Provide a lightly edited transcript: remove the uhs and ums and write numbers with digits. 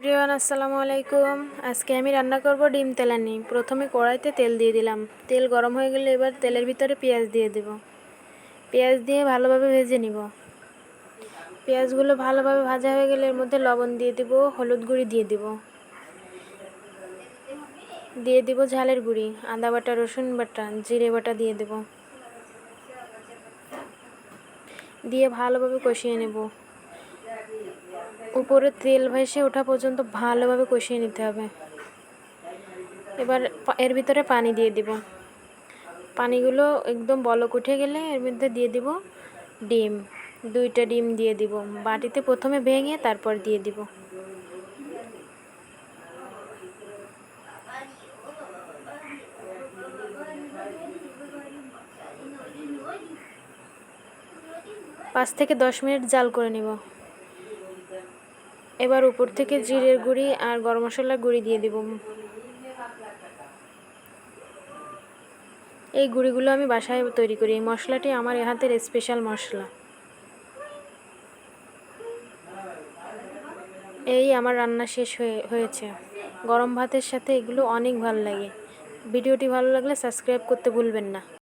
Everyone আসসালামু আলাইকুম। আজকে আমি রান্না করব ডিম তেলানি। প্রথমে কড়াইতে তেল দিয়ে দিলাম। তেল গরম হয়ে গেলে এবার তেলের ভিতরে পেঁয়াজ দিয়ে দেব। পেঁয়াজ দিয়ে ভালোভাবে ভেজে নিব। পেঁয়াজগুলো ভালোভাবে ভাজা হয়ে গেলে এর মধ্যে লবণ দিয়ে দেব, হলুদ গুঁড়ি দিয়ে দেব ঝালের গুঁড়ি, আদা বাটা, রসুন বাটা, জিরে বাটা দিয়ে দেব। দিয়ে ভালোভাবে কষিয়ে নেব। উপরে তেল ভেসে ওঠা পর্যন্ত ভালোভাবে কষিয়ে নিতে হবে। এবার এর ভিতরে পানি দিয়ে দিব। পানিগুলো একদম বলক উঠে গেলে এর মধ্যে দিয়ে দিব ডিম। 2টা ডিম দিয়ে দিব। বাটিতে প্রথমে ভেঙে তারপর দিয়ে দিব। পাঁচ থেকে 10 মিনিট জাল করে নিব। এবার উপর থেকে জিরের গুঁড়ি আর গরম মশলার গুঁড়ি দিয়ে দিব। এই গুঁড়িগুলো আমি বাসায় তৈরি করি। এই মশলাটি আমার হাতের স্পেশাল মশলা। এই আমার রান্না শেষ হয়েছে। গরম ভাতের সাথে এগুলো অনেক ভালো লাগে। ভিডিওটি ভালো লাগলে সাবস্ক্রাইব করতে ভুলবেন না।